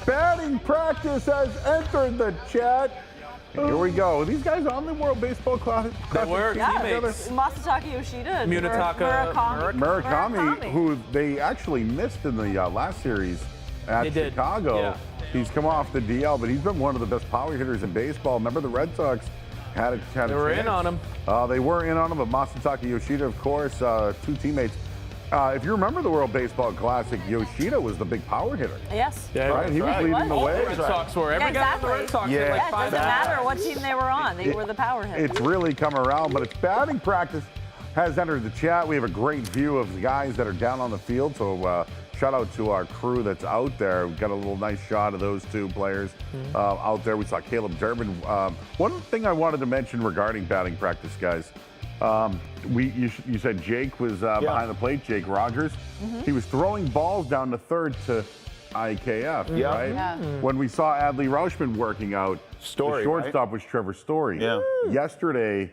batting practice has entered the chat. Here we go. These guys on the World Baseball Classic. They were teammates. Masataka Yoshida and Murakami, who they actually missed in the last series at Chicago. Yeah. He's come off the DL, but he's been one of the best power hitters in baseball. Remember the Red Sox had a chance. They were in on him. They were in on him, but Masataka Yoshida, of course, two teammates. If you remember the World Baseball Classic, Yoshida was the big power hitter. Yes. Yeah, right? He was leading the way. The Red Sox were. Every guy on the Red Sox had like 5 it doesn't matter what team they were on. They were the power hitter. It's really come around, but it's batting practice has entered the chat. We have a great view of the guys that are down on the field, so shout out to our crew that's out there. We got a little nice shot of those two players out there. We saw Caleb Durbin. One thing I wanted to mention regarding batting practice, guys, you said Jake was behind the plate, Jake Rogers. He was throwing balls down to third to IKF, right? Yeah. When we saw Adley Rauschman working out, the shortstop was Trevor Story. Yeah. Yesterday,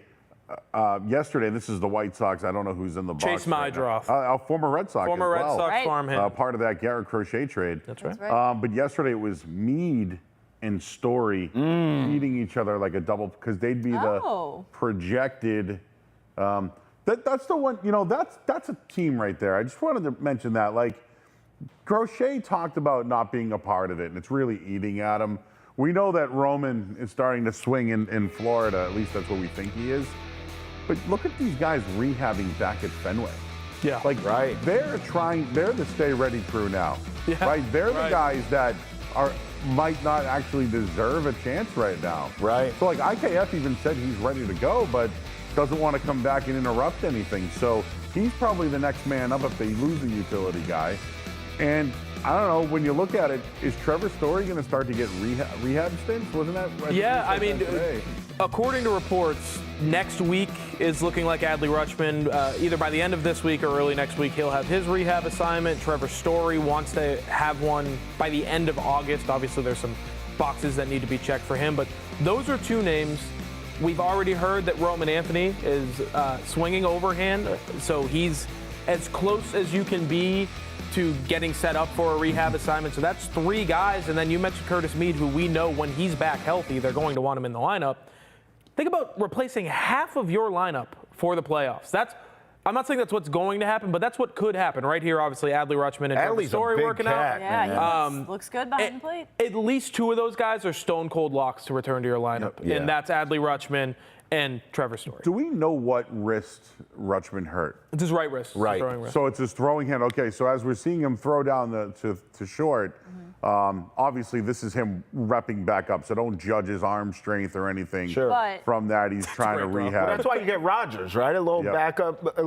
this is the White Sox. I don't know who's in the box. Chase Mydroff. A former Red Sox Red Sox farm hit. Part of that Garrett Crochet trade. That's right. But yesterday it was Meade and Story beating each other like a double, because they'd be the projected. That's the one, that's a team right there. I just wanted to mention that. Like, Crochet talked about not being a part of it, and it's really eating at him. We know that Roman is starting to swing in Florida. At least that's what we think he is. But look at these guys rehabbing back at Fenway. Yeah. Like, they're the stay ready crew now. Yeah. Right? They're the guys that might not actually deserve a chance right now. Right. So, like, IKF even said he's ready to go, but doesn't want to come back and interrupt anything. So he's probably the next man up if they lose a utility guy. And I don't know, when you look at it, is Trevor Story going to start to get rehab stints? Wasn't that? Yeah, I mean, according to reports, next week is looking like Adley Rutschman. Either by the end of this week or early next week, he'll have his rehab assignment. Trevor Story wants to have one by the end of August. Obviously, there's some boxes that need to be checked for him, but those are two names. We've already heard that Roman Anthony is swinging overhand, so he's as close as you can be to getting set up for a rehab assignment. So that's 3 guys, and then you mentioned Curtis Meade, who we know when he's back healthy, they're going to want him in the lineup. Think about replacing half of your lineup for the playoffs. I'm not saying that's what's going to happen, but that's what could happen. Right here, obviously, Adley Rutschman and Trevor Story working out. Yeah, he looks good behind the plate. At least 2 of those guys are stone cold locks to return to your lineup, and that's Adley Rutschman and Trevor Story. Do we know what wrist Rutschman hurt? It's his right wrist. Right. So it's his throwing hand. Okay, so as we're seeing him throw down to short, obviously this is him repping back up, so don't judge his arm strength or anything from that. He's trying to rehab. Well, that's why you get Rogers, right? A little backup.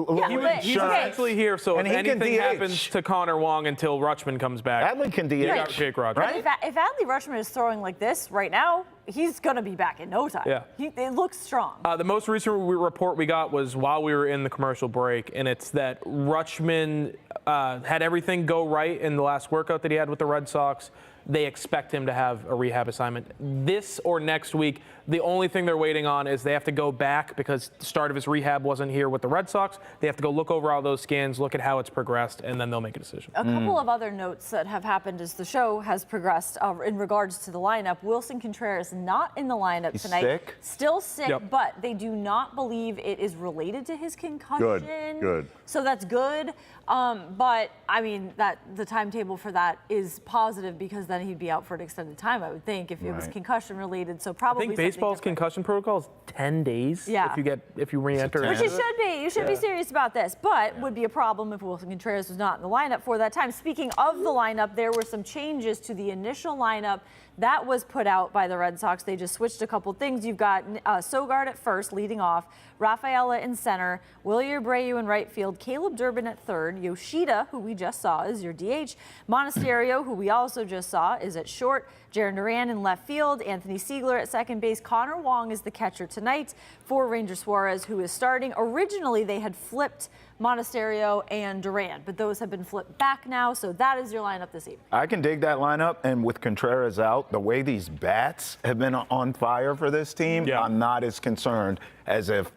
He's actually here, so if anything happens to Connor Wong until Rutschman comes back, Adley can DH. You got Jake Rogers. Right? If Adley Rutschman is throwing like this right now, he's going to be back in no time. Yeah. It looks strong. The most recent report we got was while we were in the commercial break, and it's that Rutschman had everything go right in the last workout that he had with the Red Sox. They expect him to have a rehab assignment this or next week. The only thing they're waiting on is they have to go back because the start of his rehab wasn't here with the Red Sox. They have to go look over all those scans, look at how it's progressed, and then they'll make a decision. A couple of other notes that have happened as the show has progressed in regards to the lineup. Wilson Contreras not in the lineup tonight. Sick? Still sick, but they do not believe it is related to his concussion. Good. So that's good. But I mean, the timetable for that is positive because then he'd be out for an extended time, I would think, if it was concussion related. So probably I think baseball's concussion protocol is 10 days if you re-enter. Which it should be. You should be serious about this, but would be a problem if Wilson Contreras was not in the lineup for that time. Speaking of the lineup, there were some changes to the initial lineup that was put out by the Red Sox. They just switched a couple things. You've got Sogard at first, leading off, Rafaela in center, Willie Abreu in right field, Caleb Durbin at third, Yoshida, who we just saw, is your DH, Monasterio, who we also just saw, is at short, Jaron Duran in left field, Anthony Siegler at second base, Connor Wong is the catcher tonight for Ranger Suarez, who is starting. Originally, they had flipped Monasterio and Duran, but those have been flipped back now, so that is your lineup this evening. I can dig that lineup, and with Contreras out, the way these bats have been on fire for this team, I'm not as concerned as if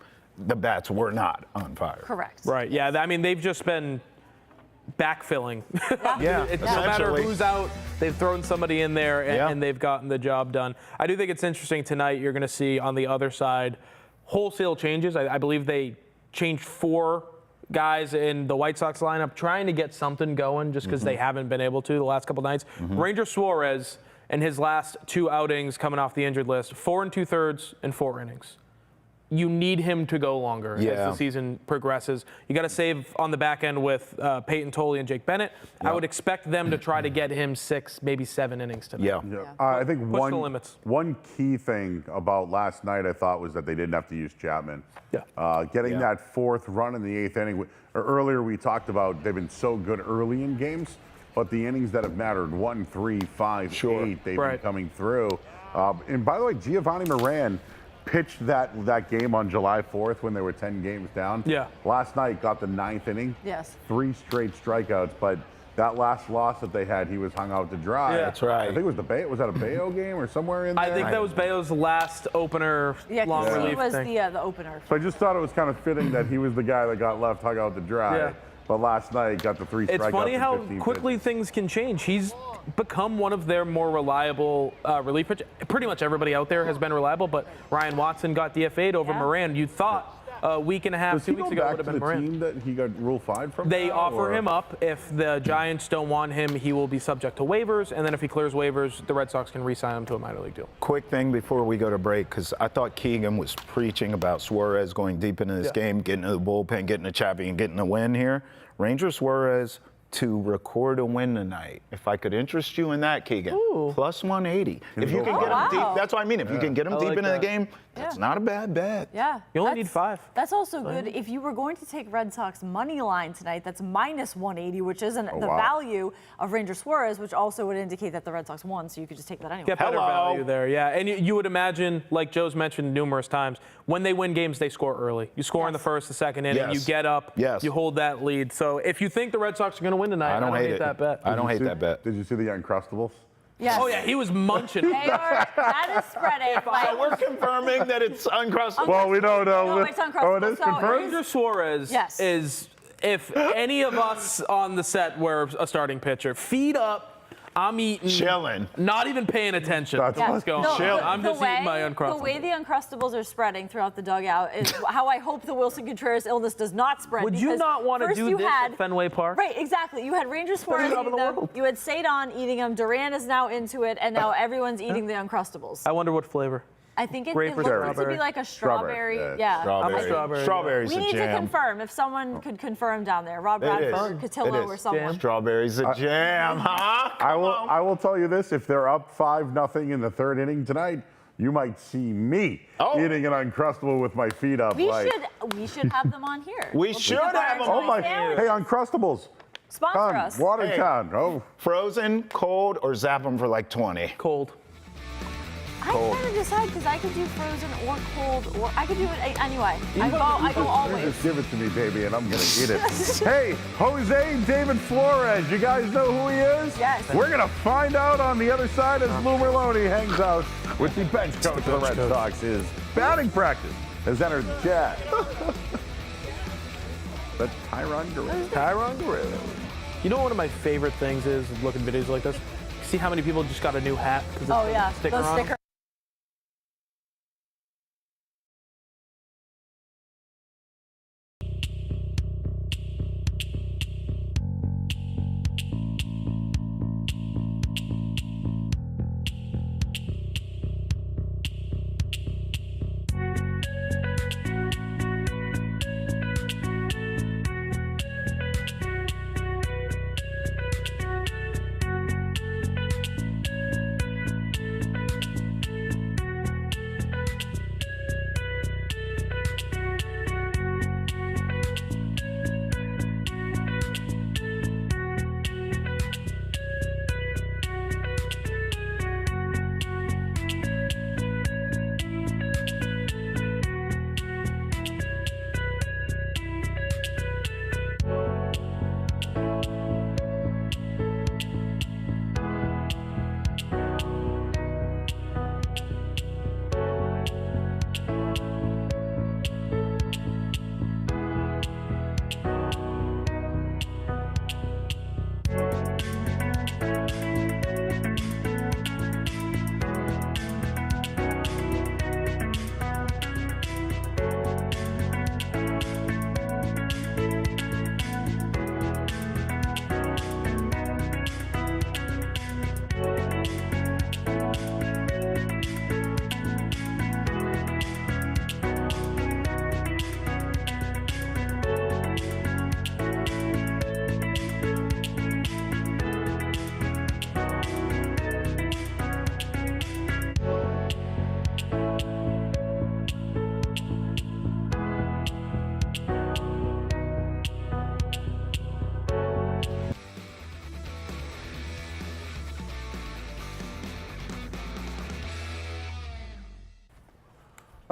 the bats were not on fire. Correct. Right, yeah, I mean, they've just been backfilling. Yeah, No matter essentially. who's out, they've thrown somebody in there and they've gotten the job done. I do think it's interesting tonight. You're going to see on the other side wholesale changes. I believe they changed 4 guys in the White Sox lineup, trying to get something going just because they haven't been able to the last couple nights. Ranger Suarez, in his last 2 outings coming off the injured list, 4 2/3 and 4 innings. You need him to go longer as the season progresses. You got to save on the back end with Peyton Tolley and Jake Bennett. I would expect them to try to get him 6, maybe 7 innings tonight. I think Push the limits. one key thing about last night I thought was that they didn't have to use Chapman. Getting that 4th run in the 8th inning. Earlier we talked about they've been so good early in games, but the innings that have mattered, 1, 3, 5, 8, they've been coming through. And by the way, Giovanni Moran pitched that game on July 4th when they were 10 games down. Last night got the 9th inning. 3 straight strikeouts, but that last loss that they had, he was hung out to dry. That's right. I think it was was that a Bayo game or somewhere in there? I think that was Bayo's last opener long relief he was thing. the opener. So I just thought it was kind of fitting that he was the guy that got left hung out to dry. But last night got the 3 strikeouts. It's funny in how 15 quickly pitches. things can change. He's become one of their more reliable relief pitchers. Pretty much everybody out there has been reliable, but Ryan Watson got DFA'd over Moran. You thought a week and a half, Does 2 he weeks go ago back would have to been the Moran. team that he got Rule 5 from? They now, offer or? him up. If the Giants don't want him, he will be subject to waivers, and then if he clears waivers, the Red Sox can re-sign him to a minor league deal. Quick thing before we go to break, because I thought Keegan was preaching about Suarez going deep into this game, getting to the bullpen, getting to Chappie, and getting a win here. Ranger Suarez to record a win tonight. If I could interest you in that, Keegan, plus 180. If you can get him deep, that's what I mean. If you can get him deep into the game, that's not a bad bet. You only need 5. That's also good. If you were going to take Red Sox money line tonight, that's minus 180, which isn't the value of Ranger Suarez, which also would indicate that the Red Sox won, so you could just take that anyway. Get better value there, and you would imagine, like Joe's mentioned numerous times, when they win games, they score early. You score in the first, the second inning, you get up, you hold that lead. So if you think the Red Sox are going to win tonight, I don't hate that bet. I don't hate that bet. Did you see the Uncrustables? Yes. Oh, yeah, he was munching. That is spreading. So we're confirming that it's uncrustable. Well, we don't know. No, it's uncrustable. Oh, it is So confirmed? Ranger Suarez is, if any of us on the set were a starting pitcher, feet up, I'm eating. Chilling. Not even paying attention. That's What's going on? Chilling. I'm just eating my Uncrustables. The way the Uncrustables are spreading throughout the dugout is how I hope the Wilson Contreras illness does not spread. Would you not want to do this at Fenway Park? Right, exactly. You had Ranger Suarez eating them. You had Sadon eating them. Duran is now into it, and now everyone's eating the Uncrustables. I wonder what flavor. I think it Grapefruit, looks to be strawberry. like a strawberry. Yeah. I'm a strawberry. Strawberry's We a need to jam. confirm if someone could confirm down there. Rob It is. Bradford, Cotillo, It is. or someone. Strawberry's a jam, huh? I will tell you this: if they're up 5-0 in the 3rd inning tonight, you might see me eating an Uncrustable with my feet up. We should have them on here. We should have them Oh my! sandwiches. Hey, Uncrustables! Sponsor Come, us. Watertown. Oh, Frozen, cold, or zap them for like 20. Cold. I kind of decide because I could do frozen or cold, or I could do it anyway. I go you always. just give it to me, baby, and I'm gonna eat it. Hey, José David Flores. You guys know who he is? Yes. We're gonna find out on the other side as Lou Merloni hangs out with the bench coach of the Red Sox. His batting practice has entered the chat. That's Tyron Guerrero. You know what one of my favorite things is looking at videos like this? See how many people just got a new hat because Oh yeah, sticker those on? stickers.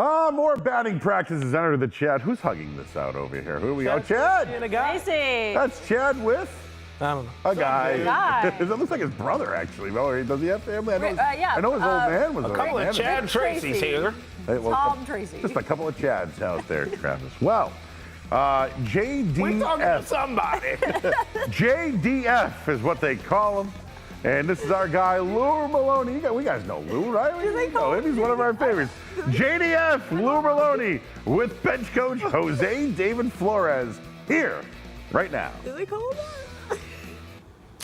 More batting practices entered the chat. Who's hugging this out over here? Who are we? Oh, Chad. And a guy. Tracy. That's Chad with I don't know. a guy. Guy. It looks like his brother, actually. Oh, does he have family? I know, Yeah, I know his old man was A couple of Chad Tracy's here. Hey, well, Tom Tracy. Just a couple of Chads out there, Travis. Well, JDF. We're talking to somebody. JDF is what they call him. And this is our guy, Lou Merloni. We guys know Lou, right? We know him. He's one of our favorites. JDF, Lou Merloni, with bench coach José David Flores here right now.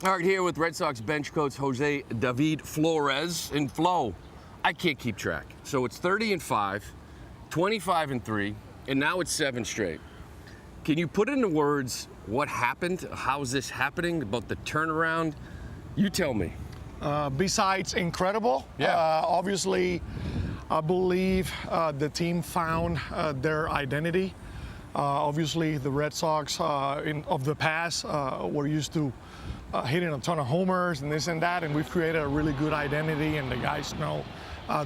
All right, here with Red Sox bench coach José David Flores. And Flo, I can't keep track. So it's 30-5, 25-3, and now it's 7 straight. Can you put into words what happened? How's this happening? About the turnaround? You tell me. Besides incredible, obviously, I believe the team found their identity. Obviously, the Red Sox of the past were used to hitting a ton of homers and this and that, and we've created a really good identity, and the guys know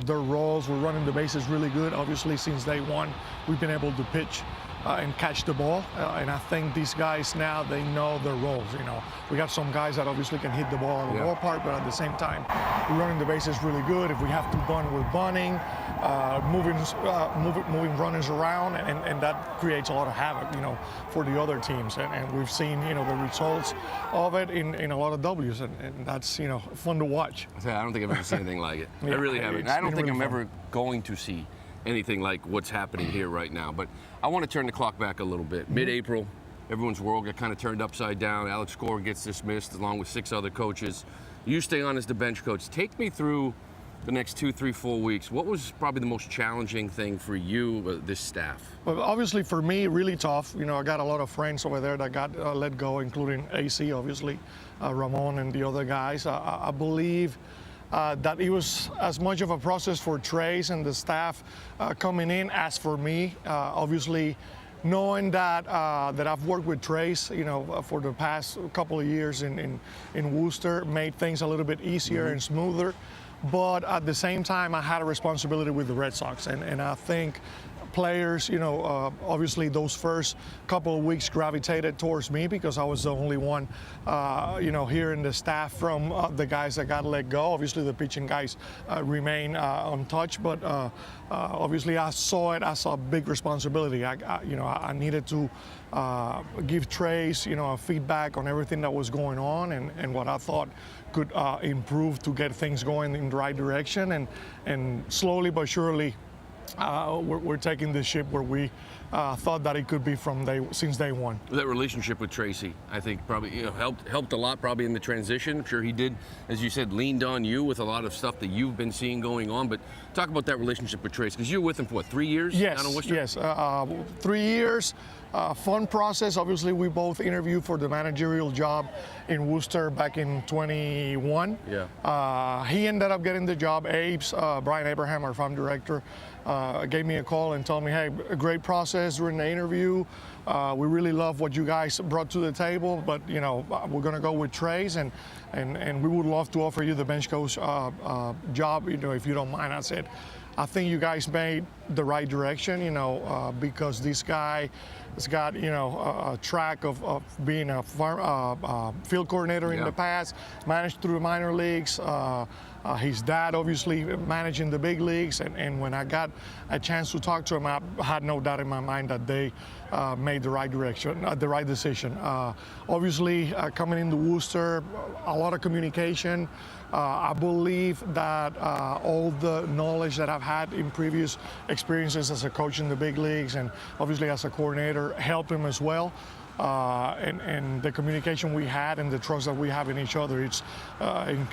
their roles. We're running the bases really good. Obviously, since day one, we've been able to pitch and catch the ball, and I think these guys now, they know their roles. You know, we got some guys that obviously can hit the ball out of the ballpark, but at the same time, we're running the bases really good. If we have to bunt, we're bunting, moving runners around, and that creates a lot of havoc, you know, for the other teams. And we've seen, you know, the results of it in a lot of W's, and that's, you know, fun to watch. I don't think I've ever seen anything like it. I really haven't. I don't think I'm ever going to see anything like what's happening here right now. But I want to turn the clock back a little bit. Mid-April, everyone's world got kind of turned upside down. Alex Cora gets dismissed along with 6 other coaches. You stay on as the bench coach. Take me through the next 2, 3, 4 weeks. What was probably the most challenging thing for you, this staff? Well, obviously for me, really tough. You know, I got a lot of friends over there that got let go, including AC, obviously, Ramon and the other guys. I believe that it was as much of a process for Trace and the staff coming in as for me. Obviously, knowing that that I've worked with Trace, you know, for the past couple of years in Worcester, made things a little bit easier and smoother. But at the same time, I had a responsibility with the Red Sox, and I think players, you know, obviously those first couple of weeks gravitated towards me because I was the only one, you know, here in the staff from the guys that got let go. Obviously the pitching guys remain untouched, but obviously I saw it as a big responsibility. I needed to give Trace, you know, a feedback on everything that was going on and what I thought could improve to get things going in the right direction, and slowly but surely we're taking this ship where we thought that it could be since day one. That relationship with Tracy, I think, probably helped a lot probably in the transition. I'm sure he did, as you said, leaned on you with a lot of stuff that you've been seeing going on. But talk about that relationship with Tracy, because you were with him for what, 3 years? Yes, 3 years. Fun process. Obviously, we both interviewed for the managerial job in Worcester back in 21. Yeah. He ended up getting the job. Abe's, Brian Abraham, our farm director, gave me a call and told me, hey, a great process during the interview. We really love what you guys brought to the table, but you know, we're gonna go with Trace, and we would love to offer you the bench coach job, you know, if you don't mind. I said, I think you guys made the right direction, you know, because this guy has got, you know, a track of being a field coordinator in the past, managed through the minor leagues. His dad obviously managing the big leagues, and when I got a chance to talk to him, I had no doubt in my mind that they made the right direction, the right decision. Obviously, coming into Worcester, a lot of communication. I believe that all the knowledge that I've had in previous experiences as a coach in the big leagues and obviously as a coordinator helped him as well. And the communication we had and the trust that we have in each other, it's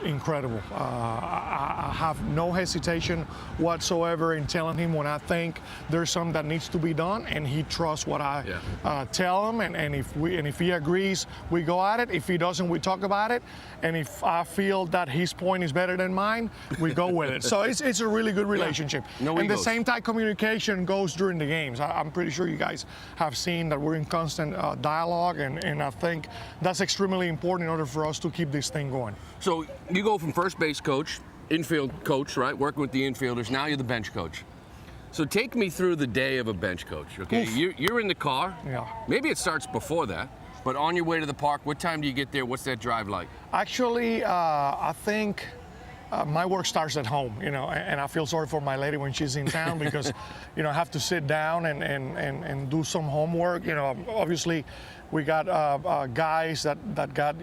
incredible. I have no hesitation whatsoever in telling him when I think there's something that needs to be done, and he trusts what I tell him. And if he agrees, we go at it. If he doesn't, we talk about it. And if I feel that his point is better than mine, we go with it. So it's a really good relationship. No and egos. the same type communication goes during the games. I'm pretty sure you guys have seen that we're in constant dialogue, and I think that's extremely important in order for us to keep this thing going. So you go from first base coach, infield coach, right, working with the infielders. Now you're the bench coach. So take me through the day of a bench coach, okay? You're in the car. Yeah. Maybe it starts before that, but on your way to the park, what time do you get there? What's that drive like? Actually, I think my work starts at home, and I feel sorry for my lady when she's in town because, I have to sit down and do some homework. Obviously, we got guys that got,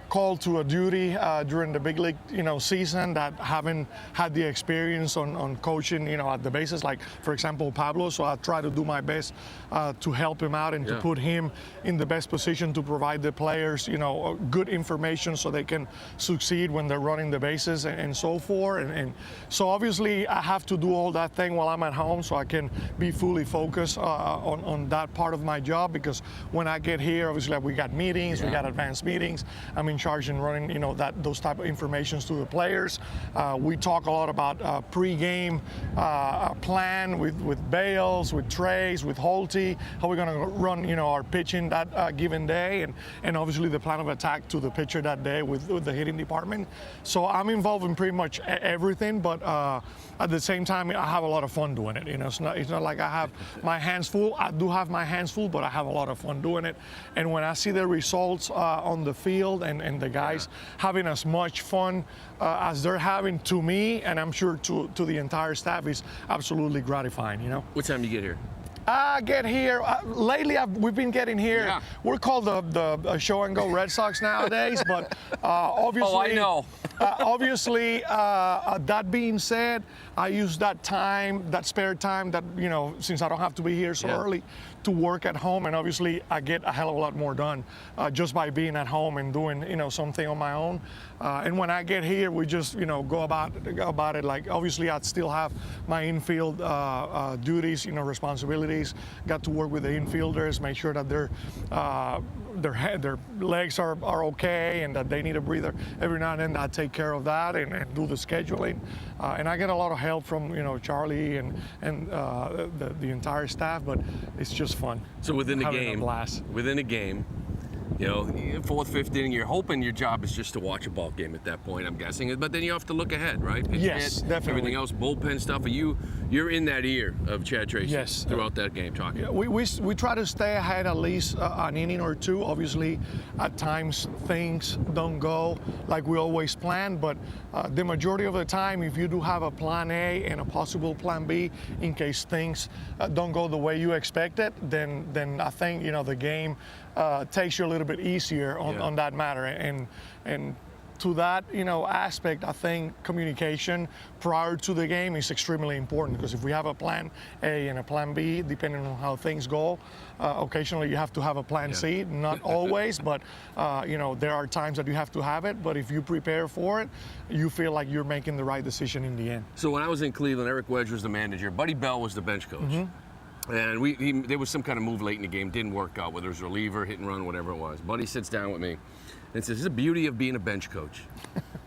called to a duty during the big league, season that haven't had the experience on coaching, at the bases. Like, for example, Pablo. So I try to do my best to help him out and to put him in the best position to provide the players, good information so they can succeed when they're running the bases and so forth. And so obviously I have to do all that thing while I'm at home so I can be fully focused on that part of my job, because when I get here, obviously we got meetings, we got advanced meetings. I'm in charge in running, those type of informations to the players. We talk a lot about pre-game plan with Bales, with Trace, with Holty, how we're going to run, our pitching that given day, and obviously the plan of attack to the pitcher that day with the hitting department. So I'm involved in pretty much everything, but at the same time, I have a lot of fun doing it. It's not like I have my hands full. I do have my hands full, but I have a lot of fun doing it. And when I see the results on the field and the guys having as much fun as they're having, to me, and I'm sure to the entire staff, is absolutely gratifying. What time do you get here? I get here lately. We've been getting here. Yeah. We're called the show and go Red Sox nowadays, but obviously. Oh, I know. Obviously, that being said, I use that time, that spare time, that since I don't have to be here so early, to work at home, and obviously I get a hell of a lot more done just by being at home and doing something on my own. And when I get here, we just go about it. Like, obviously I still have my infield duties, responsibilities. Got to work with the infielders, make sure that their legs are okay and that they need a breather every now and then. I take care of that and do the scheduling. And I get a lot of help from Charlie and the entire staff, but it's just fun. So within the Having a game, blast. fourth, fifth inning, you're hoping your job is just to watch a ball game at that point, I'm guessing. But then you have to look ahead, right? Pitch Yes, hit, definitely. Everything else, bullpen stuff. You're in that ear of Chad Tracy throughout that game talking. Yeah, we try to stay ahead at least an inning or two. Obviously, at times things don't go like we always plan, but the majority of the time, if you do have a plan A and a possible plan B in case things don't go the way you expected, then I think the game takes you a little bit easier on that matter. And to that aspect, I think communication prior to the game is extremely important, because if we have a plan A and a plan B, depending on how things go, occasionally you have to have a plan C. Not always, but there are times that you have to have it. But if you prepare for it, you feel like you're making the right decision in the end. So when I was in Cleveland, Eric Wedge was the manager. Buddy Bell was the bench coach. And there was some kind of move late in the game, didn't work out, whether it was reliever, hit and run, whatever it was. Buddy sits down with me and says, "This is the beauty of being a bench coach."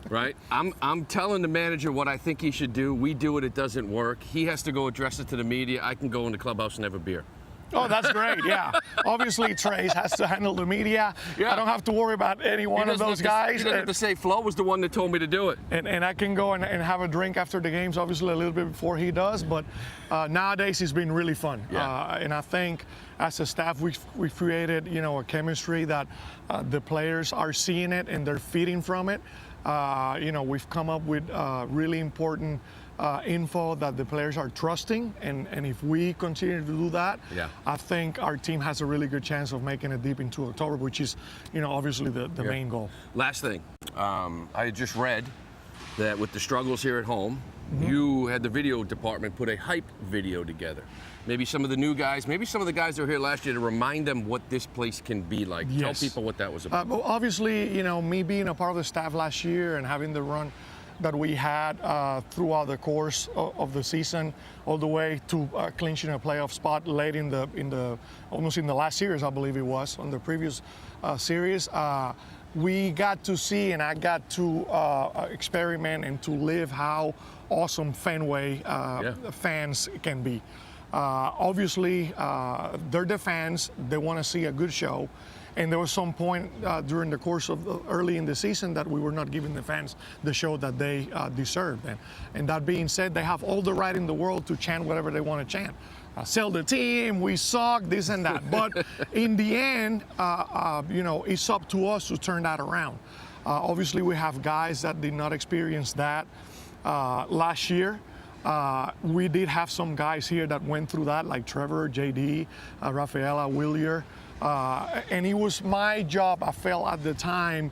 Right? I'm telling the manager what I think he should do. We do it, it doesn't work. He has to go address it to the media. I can go in the clubhouse and have a beer. Oh, that's great, yeah. Obviously, Trace has to handle the media. Yeah. I don't have to worry about any one of those guys. He doesn't have to say, Flo was the one that told me to do it. And I can go and have a drink after the games, obviously a little bit before he does, but nowadays it's been really fun. And I think as a staff, we've created, a chemistry that the players are seeing it and they're feeding from it. We've come up with really important info that the players are trusting, and if we continue to do that, I think our team has a really good chance of making it deep into October, which is, obviously the main goal. Last thing, I just read that with the struggles here at home, you had the video department put a hype video together. Maybe some of the new guys, maybe some of the guys that were here last year, to remind them what this place can be like. Yes. Tell people what that was about. Well, obviously, me being a part of the staff last year and having the run that we had throughout the course of the season, all the way to clinching a playoff spot late in the almost in the last series, I believe it was, on the previous series. We got to see, and I got to experiment and to live how awesome Fenway fans can be. Obviously, they're the fans. They want to see a good show. And there was some point during the course of early in the season that we were not giving the fans the show that they deserved. And that being said, they have all the right in the world to chant whatever they want to chant. Sell the team, we suck, this and that. But in the end, it's up to us to turn that around. Obviously, we have guys that did not experience that last year. We did have some guys here that went through that, like Trevor, JD, Rafaela, Willier. And it was my job, I felt at the time,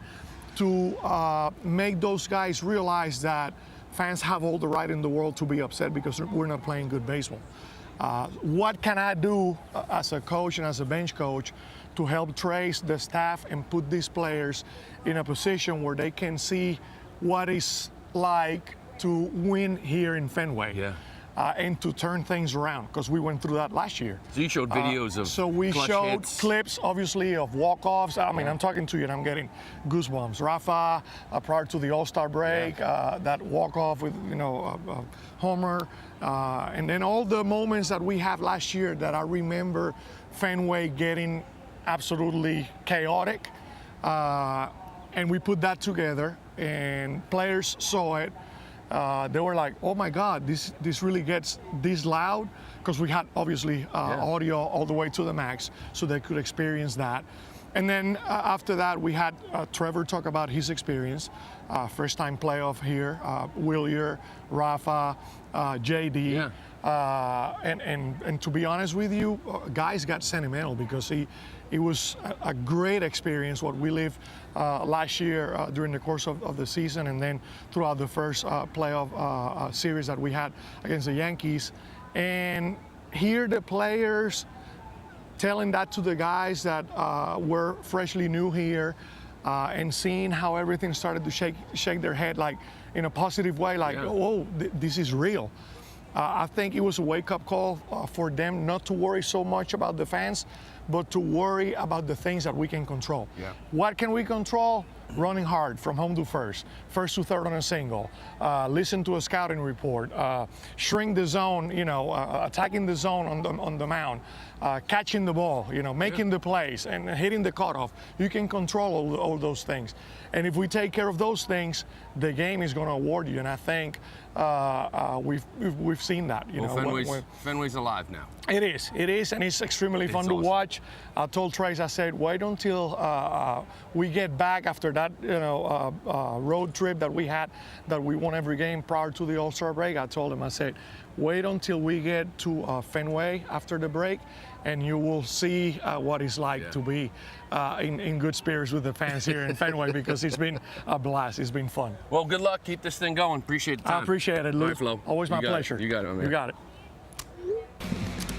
to make those guys realize that fans have all the right in the world to be upset because we're not playing good baseball. What can I do as a coach and as a bench coach to help trace the staff and put these players in a position where they can see what it's like to win here in Fenway? Yeah. And to turn things around, because we went through that last year. So you showed videos of So we clutch showed hits. clips, obviously, of walk-offs. I mean, I'm talking to you and I'm getting goosebumps. Rafa, prior to the All-Star break, that walk-off with, Homer. And then all the moments that we have last year that I remember Fenway getting absolutely chaotic. And we put that together and players saw it. They were like, oh my God, this really gets this loud, because we had obviously audio all the way to the max, so they could experience that. And then after that, we had Trevor talk about his experience, first time playoff here, Willier, Rafa, JD. Yeah. And to be honest with you, guys got sentimental because it was a great experience what we lived last year during the course of the season, and then throughout the first playoff series that we had against the Yankees. And hear the players telling that to the guys that were freshly new here, and seeing how everything started to shake their head, like in a positive way, like, oh, this is real. I think it was a wake-up call for them not to worry so much about the fans, but to worry about the things that we can control. Yeah. What can we control? Running hard from home to first to third on a single, listen to a scouting report, shrink the zone, attacking the zone on the mound, catching the ball, making the plays and hitting the cutoff. You can control all those things. And if we take care of those things, the game is going to award you. And I think we've seen that. Fenway's alive now. It is, and it's extremely fun to watch. I told Trace, I said, wait until we get back after that, road trip that we had, that we won every game prior to the All-Star break. I told him, I said, wait until we get to Fenway after the break, and you will see what it's like to be in good spirits with the fans here in Fenway, because it's been a blast. It's been fun. Well, good luck. Keep this thing going. Appreciate the time. I appreciate it, Lou. All right, Flo. Always my pleasure. You got it, man. You got it.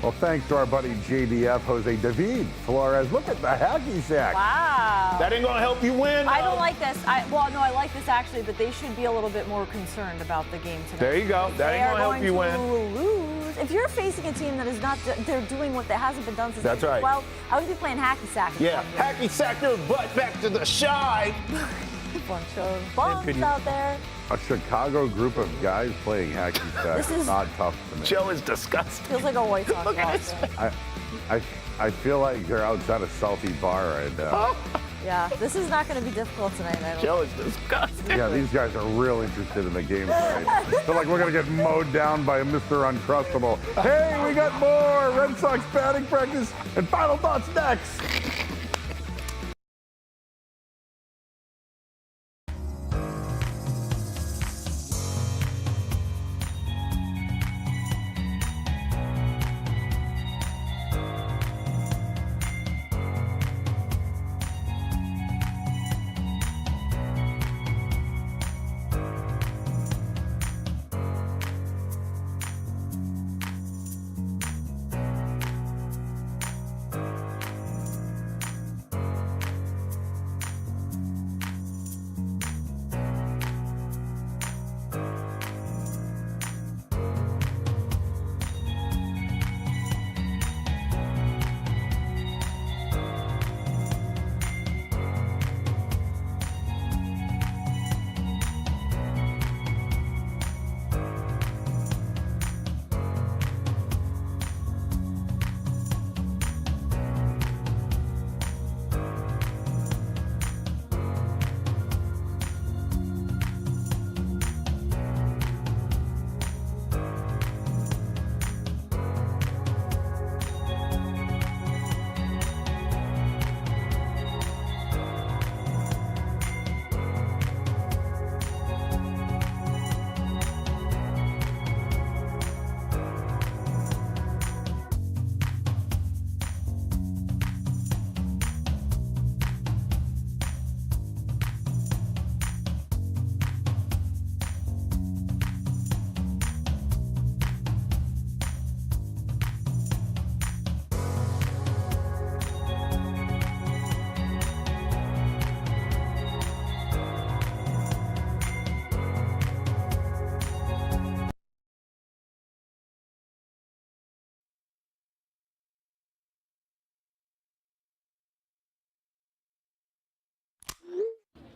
Well, thanks to our buddy JDF, José David Flores. Look at the hacky sack. Wow. That ain't gonna help you win. I don't like this. I like this actually, but they should be a little bit more concerned about the game tonight. There you go. That They ain't are gonna help you going win. to lose. If you're facing a team that is not, they're doing what that hasn't been done since. That's right. Well, I would be playing hacky sack. Yeah, hacky sack your butt back to the shy. Bunch of bums out there. A Chicago group of guys playing hacky sack This is is- not tough to me. Joe is disgusting. Feels like a White Sox Look at loss. his I feel like they're outside a Southie bar right now. Yeah, this is not going to be difficult tonight. I don't Joe is disgusting. Yeah, these guys are real interested in the game tonight. They're like, we're going to get mowed down by Mr. Uncrustable. Hey, we got more Red Sox batting practice and final thoughts next.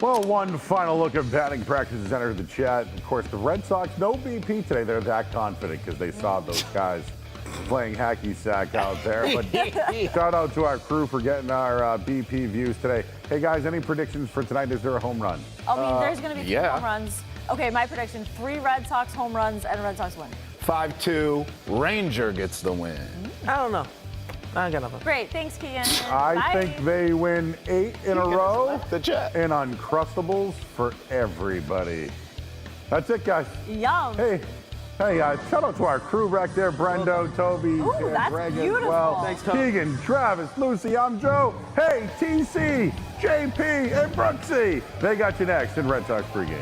Well, one final look at batting practice has entered the chat. Of course, the Red Sox, no BP today. They're that confident because they saw those guys playing hacky sack out there. But shout out to our crew for getting our BP views today. Hey, guys, any predictions for tonight? Is there a home run? I mean, there's going to be 2 home runs. Okay, my prediction, 3 Red Sox home runs and Red Sox win. 5-2, Ranger gets the win. I don't know. I got nothing. Great, thanks, Keegan. I think they win 8 in a row. The jet. And Uncrustables for everybody. That's it, guys. Yum. Hey, shout out to our crew back there, Brendo, Toby, Ooh, and that's Greg as beautiful. well. Thanks, Tom. Keegan, Travis, Lucy, I'm Joe. Hey, TC, JP, and Brooksy. They got you next in Red Sox pregame.